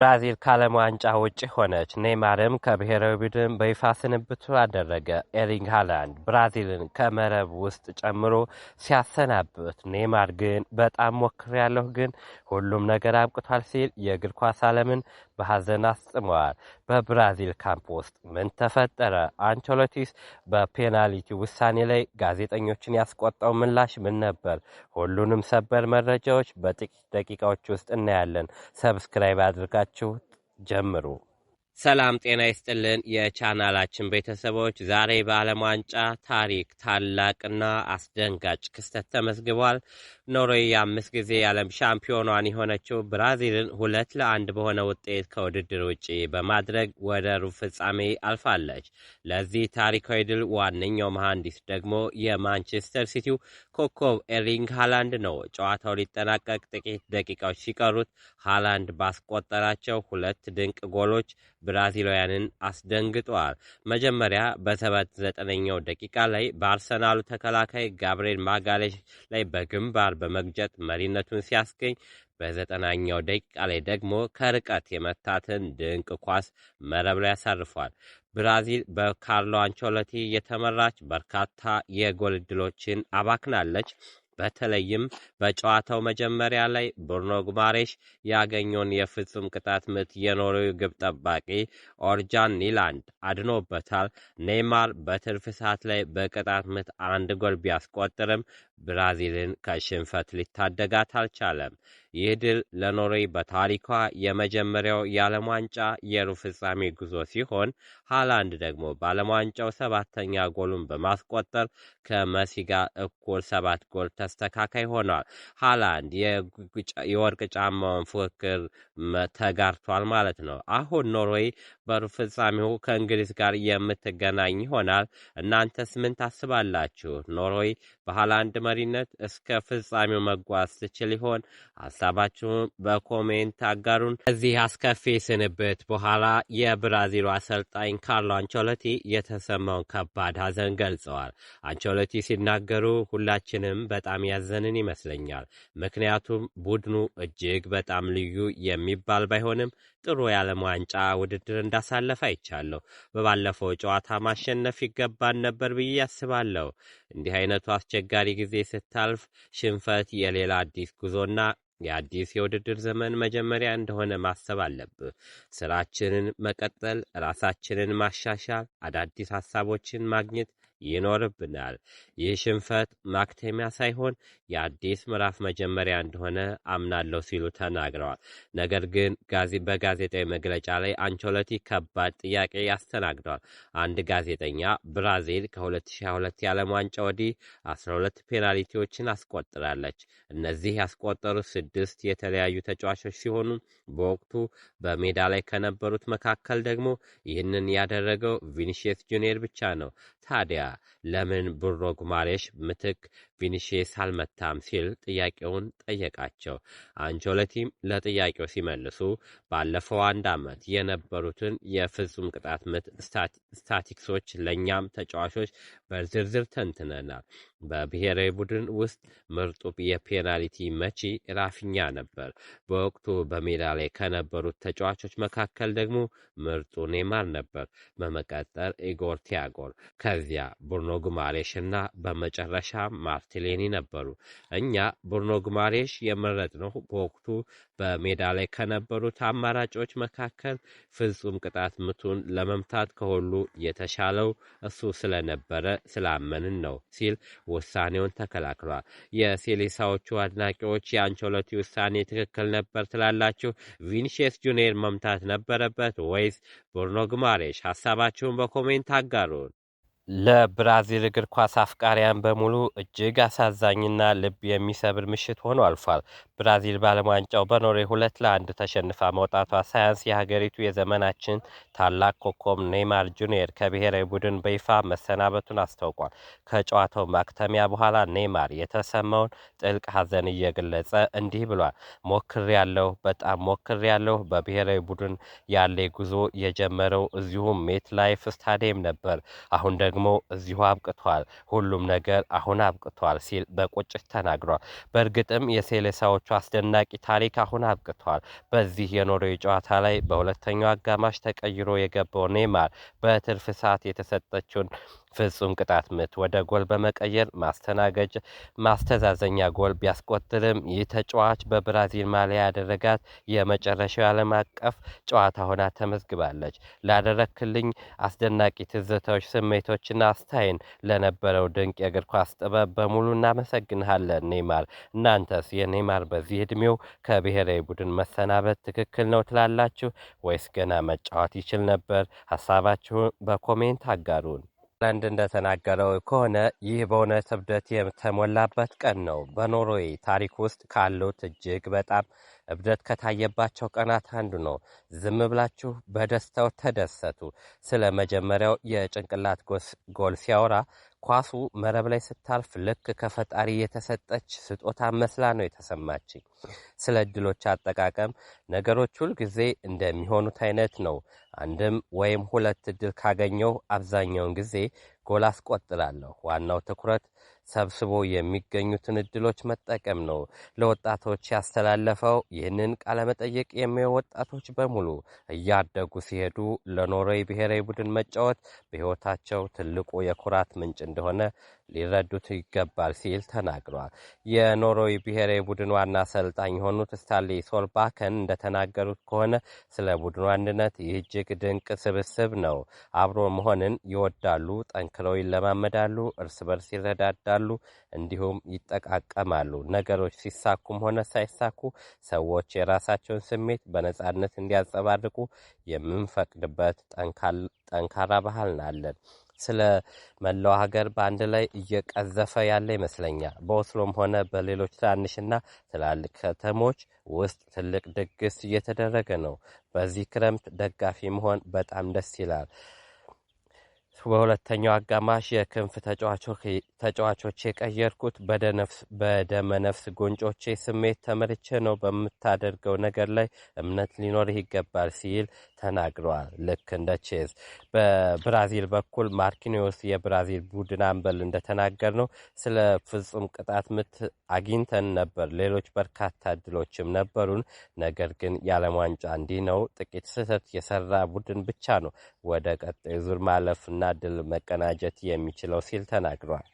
ብራዚል ከዓለም ዋንጫ ውጭ ሆነች። ኔይማርም ከብሔራዊ ቡድን በይፋ ስንብቱ አደረገ። ኤርሊንግ ሃላንድ ብራዚልን ከመረብ ውስጥ ጨምሮ ሲያሰናብት፣ ኔይማር ግን በጣም ሞክሬያለሁ ግን ሁሉም ነገር አብቅቷል ሲል የእግር ኳስ ዓለምን በሐዘን አስጽመዋል። በብራዚል ካምፕ ውስጥ ምን ተፈጠረ? አንቸሎቲስ በፔናልቲ ውሳኔ ላይ ጋዜጠኞችን ያስቆጣው ምላሽ ምን ነበር? ሁሉንም ሰበር መረጃዎች በጥቂት ደቂቃዎች ውስጥ እናያለን። ሰብስክራይብ አድርጋችሁ ጀምሩ። ሰላም ጤና ይስጥልን የቻናላችን ቤተሰቦች፣ ዛሬ በዓለም ዋንጫ ታሪክ ታላቅና አስደንጋጭ ክስተት ተመዝግቧል። ኖርዌይ የ5 ጊዜ የዓለም ሻምፒዮኗን የሆነችው ብራዚልን 2-1 በሆነ ውጤት ከውድድር ውጪ በማድረግ ወደ ሩብ ፍጻሜ አልፋለች። ለዚህ ታሪካዊ ድል ዋነኛው መሐንዲስ ደግሞ የማንቸስተር ሲቲው ኮከብ ኤርሊንግ ሃላንድ ነው። ጨዋታው ሊጠናቀቅ ጥቂት ደቂቃዎች ሲቀሩት ሃላንድ ባስቆጠራቸው 2 ድንቅ ጎሎች ብራዚላውያንን አስደንግጠዋል። መጀመሪያ በ79ኛው ደቂቃ ላይ በአርሰናሉ ተከላካይ ጋብርኤል ማጋሌሽ ላይ በግንባር በመግጨት መሪነቱን ሲያስገኝ፣ በ90ኛው ደቂቃ ላይ ደግሞ ከርቀት የመታትን ድንቅ ኳስ መረብ ላይ ያሳርፏል። ብራዚል በካርሎ አንቸሎቲ የተመራች በርካታ የጎል ዕድሎችን አባክናለች። በተለይም በጨዋታው መጀመሪያ ላይ ብሩኖ ጉማሬሽ ያገኘውን የፍጹም ቅጣት ምት የኖርዌይ ግብ ጠባቂ ኦርጃን ኒላንድ አድኖበታል። ኔይማር በትርፍ ሰዓት ላይ በቅጣት ምት 1 ጎል ቢያስቆጥርም ብራዚልን ከሽንፈት ሊታደጋት አልቻለም። ይህ ድል ለኖርዌይ በታሪኳ የመጀመሪያው የዓለም ዋንጫ የሩብ ፍጻሜ ጉዞ ሲሆን፣ ሃላንድ ደግሞ በዓለም ዋንጫው 7ኛ ጎሉን በማስቆጠር ከመሲ ጋር እኩል 7 ጎል ተስተካካይ ሆኗል። ሃላንድ የወርቅ ጫማውን ፉክክር ተጋርቷል ማለት ነው። አሁን ኖርዌይ በሩብ ፍጻሜው ከእንግሊዝ ጋር የምትገናኝ ይሆናል። እናንተስ ምን ታስባላችሁ? ኖርዌይ በሃላንድ መሪነት እስከ ፍጻሜው መጓዝ ትችል ይሆን? ሀሳባችሁን በኮሜንት አጋሩን። ከዚህ አስከፊ ስንብት በኋላ የብራዚሉ አሰልጣኝ ካርሎ አንቸሎቲ የተሰማውን ከባድ ሐዘን ገልጸዋል። አንቸሎቲ ሲናገሩ ሁላችንም በጣም ያዘንን ይመስለኛል። ምክንያቱም ቡድኑ እጅግ በጣም ልዩ የሚባል ባይሆንም ጥሩ የዓለም ዋንጫ ውድድር እንዳሳለፈ አይቻለሁ። በባለፈው ጨዋታ ማሸነፍ ይገባን ነበር ብዬ ያስባለሁ። እንዲህ አይነቱ አስቸጋሪ ጊዜ ስታልፍ ሽንፈት የሌላ አዲስ ጉዞና የአዲስ የውድድር ዘመን መጀመሪያ እንደሆነ ማሰብ አለብህ። ስራችንን መቀጠል፣ ራሳችንን ማሻሻል፣ አዳዲስ ሀሳቦችን ማግኘት ይኖርብናል። ይህ ሽንፈት ማክተሚያ ሳይሆን የአዲስ ምዕራፍ መጀመሪያ እንደሆነ አምናለሁ ሲሉ ተናግረዋል። ነገር ግን በጋዜጣዊ መግለጫ ላይ አንቸሎቲ ከባድ ጥያቄ ያስተናግደዋል። አንድ ጋዜጠኛ ብራዚል ከ2022 የዓለም ዋንጫ ወዲህ 12 ፔናልቲዎችን አስቆጥራለች። እነዚህ ያስቆጠሩት 6 የተለያዩ ተጫዋቾች ሲሆኑ በወቅቱ በሜዳ ላይ ከነበሩት መካከል ደግሞ ይህንን ያደረገው ቪኒሺየስ ጁኒየር ብቻ ነው። ታዲያ ለምን ብሩኖ ጉማሬሽ ምትክ ቪኒሺየስ አልመታም ሲል ጥያቄውን ጠየቃቸው። አንቸሎቲም ለጥያቄው ሲመልሱ ባለፈው 1 ዓመት የነበሩትን የፍጹም ቅጣት ምት ስታቲክሶች ለእኛም ተጫዋቾች በዝርዝር ተንትነናል። በብሔራዊ ቡድን ውስጥ ምርጡ የፔናልቲ መቺ ራፊኛ ነበር። በወቅቱ በሜዳ ላይ ከነበሩት ተጫዋቾች መካከል ደግሞ ምርጡ ኔይማር ነበር። በመቀጠል ኢጎር ቲያጎር፣ ከዚያ ብሩኖ ጉማሬሽ እና በመጨረሻ ማርቲኔሊ ነበሩ። እኛ ብሩኖ ጉማሬሽ የመረጥነው በወቅቱ በሜዳ ላይ ከነበሩት አማራጮች መካከል ፍጹም ቅጣት ምቱን ለመምታት ከሁሉ የተሻለው እሱ ስለነበረ ስላመንን ነው ሲል ውሳኔውን ተከላክሏል። የሴሌሳዎቹ አድናቂዎች የአንቸሎቲ ውሳኔ ትክክል ነበር ትላላችሁ? ቪኒሺየስ ጁኒየር መምታት ነበረበት ወይስ ብሩኖ ጉማሬሽ? ሀሳባችሁን በኮሜንት አጋሩን። ለብራዚል እግር ኳስ አፍቃሪያን በሙሉ እጅግ አሳዛኝና ልብ የሚሰብር ምሽት ሆኖ አልፏል። ብራዚል በዓለም ዋንጫው በኖርዌይ 2-1 ተሸንፋ መውጣቷ ሳያንስ የሀገሪቱ የዘመናችን ታላቅ ኮከብ ኔይማር ጁኒየር ከብሔራዊ ቡድን በይፋ መሰናበቱን አስታውቋል። ከጨዋታው ማክተሚያ በኋላ ኔይማር የተሰማውን ጥልቅ ሐዘን እየገለጸ እንዲህ ብሏል። በጣም ሞክሬያለሁ። በብሔራዊ ቡድን ያለ ጉዞ የጀመረው እዚሁ ሜት ላይፍ ስታዲየም ነበር። አሁን ደግሞ እዚሁ አብቅቷል። ሁሉም ነገር አሁን አብቅቷል ሲል በቁጭት ተናግሯል። በእርግጥም የሴሌሳዎቹ የነበራቸው አስደናቂ ታሪክ አሁን አብቅቷል። በዚህ የኖርዌይ ጨዋታ ላይ በሁለተኛው አጋማሽ ተቀይሮ የገባው ኔይማር በትርፍ ሰዓት የተሰጠችውን ፍጹም ቅጣት ምት ወደ ጎል በመቀየር ማስተዛዘኛ ጎል ቢያስቆጥርም ይህ ተጫዋች በብራዚል ማሊያ ያደረጋት የመጨረሻው ዓለም አቀፍ ጨዋታ ሆና ተመዝግባለች። ላደረክልኝ አስደናቂ ትዝታዎች፣ ስሜቶችና አስታይን ለነበረው ድንቅ የእግር ኳስ ጥበብ በሙሉ እናመሰግንሃለን ኔይማር። እናንተስ የኔይማር በዚህ ዕድሜው ከብሔራዊ ቡድን መሰናበት ትክክል ነው ትላላችሁ ወይስ ገና መጫወት ይችል ነበር? ሀሳባችሁን በኮሜንት አጋሩን። ሃላንድ እንደተናገረው ከሆነ ይህ በእውነት እብደት የተሞላበት ቀን ነው። በኖርዌይ ታሪክ ውስጥ ካሉት እጅግ በጣም እብደት ከታየባቸው ቀናት አንዱ ነው። ዝም ብላችሁ በደስታው ተደሰቱ። ስለ መጀመሪያው የጭንቅላት ጎል ሲያወራ ኳሱ መረብ ላይ ስታልፍ ልክ ከፈጣሪ የተሰጠች ስጦታ መስላ ነው የተሰማችኝ። ስለ እድሎች አጠቃቀም ነገሮች ሁል ጊዜ እንደሚሆኑት አይነት ነው። አንድም ወይም ሁለት እድል ካገኘው አብዛኛውን ጊዜ ጎል አስቆጥራለሁ። ዋናው ትኩረት ሰብስቦ የሚገኙትን እድሎች መጠቀም ነው። ለወጣቶች ያስተላለፈው ይህንን ቃለመጠይቅ የሚያዩ ወጣቶች በሙሉ እያደጉ ሲሄዱ ለኖርዌይ ብሔራዊ ቡድን መጫወት በሕይወታቸው ትልቁ የኩራት ምንጭ እንደሆነ ሊረዱት ይገባል ሲል ተናግሯል። የኖርዌይ ብሔራዊ ቡድን ዋና አሰልጣኝ የሆኑት ስታንሌ ሶልባከን እንደተናገሩት ከሆነ ስለ ቡድኑ አንድነት ይህ እጅግ ድንቅ ስብስብ ነው። አብሮ መሆንን ይወዳሉ፣ ጠንክረው ይለማመዳሉ፣ እርስ በርስ ይረዳዳሉ፣ እንዲሁም ይጠቃቀማሉ። ነገሮች ሲሳኩም ሆነ ሳይሳኩ ሰዎች የራሳቸውን ስሜት በነጻነት እንዲያንጸባርቁ የምንፈቅድበት ጠንካራ ባህል አለን። ስለ መላው ሀገር በአንድ ላይ እየቀዘፈ ያለ ይመስለኛል። በኦስሎም ሆነ በሌሎች ትናንሽና ትላልቅ ከተሞች ውስጥ ትልቅ ድግስ እየተደረገ ነው። በዚህ ክረምት ደጋፊ መሆን በጣም ደስ ይላል። በሁለተኛው አጋማሽ የክንፍ ተጫዋቾች የቀየርኩት በደመ ነፍስ ጉንጮቼ ስሜት ተመርቼ ነው። በምታደርገው ነገር ላይ እምነት ሊኖርህ ይገባል ሲል ተናግረዋል። ልክ እንደ ቼዝ በብራዚል በኩል ማርኪኒዮስ የብራዚል ቡድን አምበል እንደተናገር ነው ስለ ፍጹም ቅጣት ምት አግኝተን ነበር። ሌሎች በርካታ እድሎችም ነበሩን። ነገር ግን የዓለም ዋንጫ እንዲህ ነው። ጥቂት ስህተት የሰራ ቡድን ብቻ ነው ወደ ቀጣዩ ዙር ማለፍና ድል መቀናጀት የሚችለው ሲል ተናግሯል።